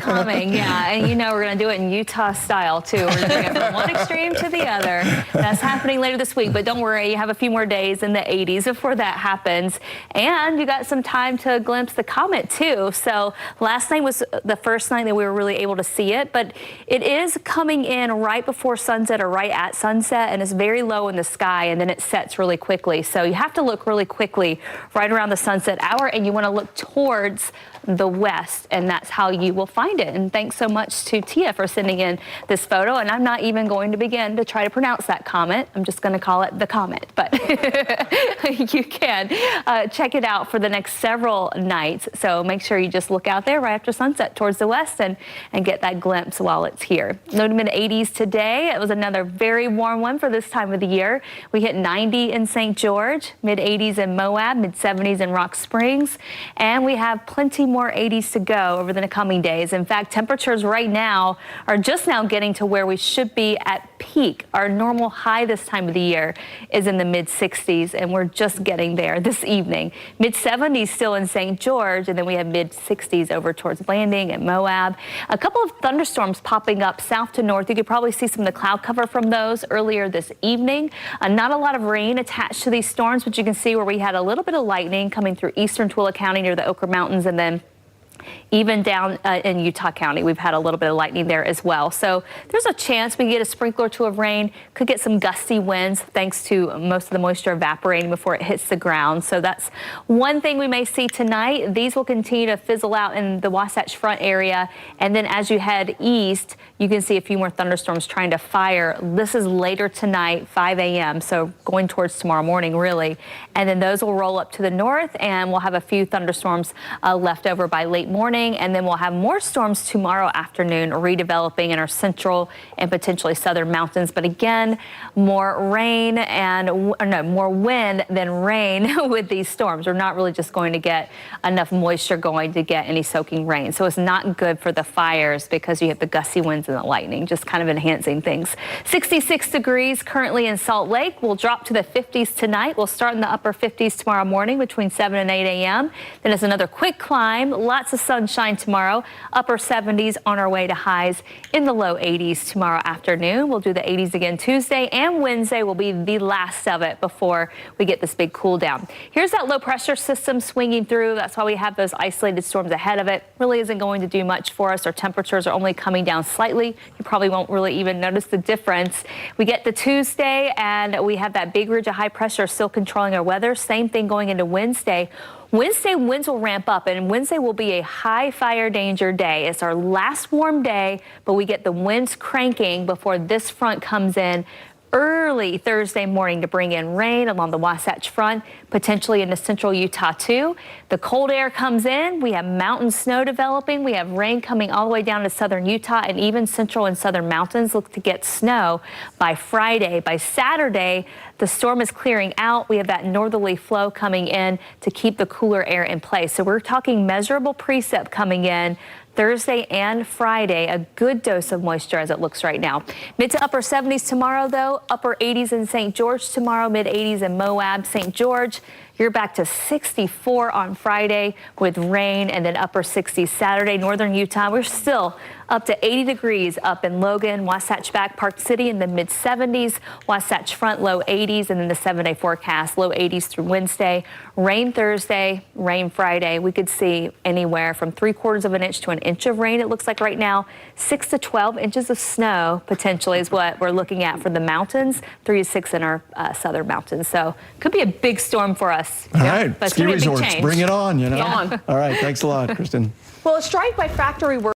coming, yeah. And you know we're going to do it in Utah style, too. We're going to bring it from one extreme to the other. That's happening later this week, but don't worry, you have a few more days in the 80s before that happens. And you got some time to glimpse the comet, too. So last night was the first night that we were really able to see it, but it is coming in right before sunset or right at sunset, and it's very low in the sky, and then it sets really quickly. So you have to look really quickly right around the sunset hour, and you want to look towards the west, and that's how you will find it. And thanks so much to Tia for sending in this photo. And I'm not even going to begin to try to pronounce that comet. I'm just going to call it the comet, but you can check it out for the next several nights. So make sure you just look out there right after sunset towards the west and get that glimpse while it's here. Low to mid 80s today. It was another very warm one for this time of the year. We hit 90 in St. George, mid 80s in Moab, mid 70s in Rock Springs, and we have plenty more 80s to go over the coming days. In fact, temperatures right now are just now getting to where we should be at peak. Our normal high this time of the year is in the mid 60s, and we're just getting there this evening. Mid 70s still in St. George, and then we have mid 60s over towards Blanding and Moab. A couple of thunderstorms popping up south to north. You could probably see some of the cloud cover from those earlier this evening. Not a lot of rain attached to these storms, but you can see where we had a little bit of lightning coming through eastern Tooele County near the Ochre Mountains, and then even down in Utah County, we've had a little bit of lightning there as well. So there's a chance we get a sprinkle or two of rain. Could get some gusty winds thanks to most of the moisture evaporating before it hits the ground. So that's one thing we may see tonight. These will continue to fizzle out in the Wasatch Front area. And then as you head east, you can see a few more thunderstorms trying to fire. This is later tonight, 5 a.m. So going towards tomorrow morning, really. And then those will roll up to the north, and we'll have a few thunderstorms left over by late morning, and then we'll have more storms tomorrow afternoon redeveloping in our central and potentially southern mountains. But again, more rain and more wind than rain with these storms. We're not really just going to get enough moisture going to get any soaking rain. So it's not good for the fires because you have the gusty winds and the lightning, just kind of enhancing things. 66 degrees currently in Salt Lake. We'll drop to the 50s tonight. We'll start in the upper 50s tomorrow morning between 7 and 8 a.m. Then it's another quick climb. Lots of sunshine tomorrow. Upper 70s on our way to highs in the low 80s tomorrow afternoon. We'll do the 80s again Tuesday, and Wednesday will be the last of it before we get this big cool down. Here's that low pressure system swinging through. That's why we have those isolated storms ahead of it. Really isn't going to do much for us. Our temperatures are only coming down slightly. You probably won't really even notice the difference. We get to Tuesday, and we have that big ridge of high pressure still controlling our weather. Same thing going into Wednesday. Wednesday, winds will ramp up, and Wednesday will be a high fire danger day. It's our last warm day, but we get the winds cranking before this front comes in early Thursday morning to bring in rain along the Wasatch Front, potentially into central Utah too. The cold air comes in. We have mountain snow developing. We have rain coming all the way down to southern Utah, and even central and southern mountains look to get snow by Friday. By Saturday, the storm is clearing out. We have that northerly flow coming in to keep the cooler air in place. So we're talking measurable precip coming in Thursday and Friday, a good dose of moisture as it looks right now. Mid to upper 70s tomorrow, though. Upper 80s in St. George tomorrow, mid 80s in Moab, St. George. You're back to 64 on Friday with rain, and then upper 60s Saturday. Northern Utah, we're still up to 80 degrees up in Logan, Wasatch Back, Park City in the mid 70s, Wasatch Front low 80s, and then the 7-day forecast low 80s through Wednesday. Rain Thursday, rain Friday. We could see anywhere from 3/4 of an inch to an inch of rain. It looks like right now 6 to 12 inches of snow potentially is what we're looking at for the mountains, 3 to 6 in our southern mountains. So could be a big storm for us. All right, ski resorts, bring it on, you know. Yeah. All right, thanks a lot, Kristen. Well, a strike by factory workers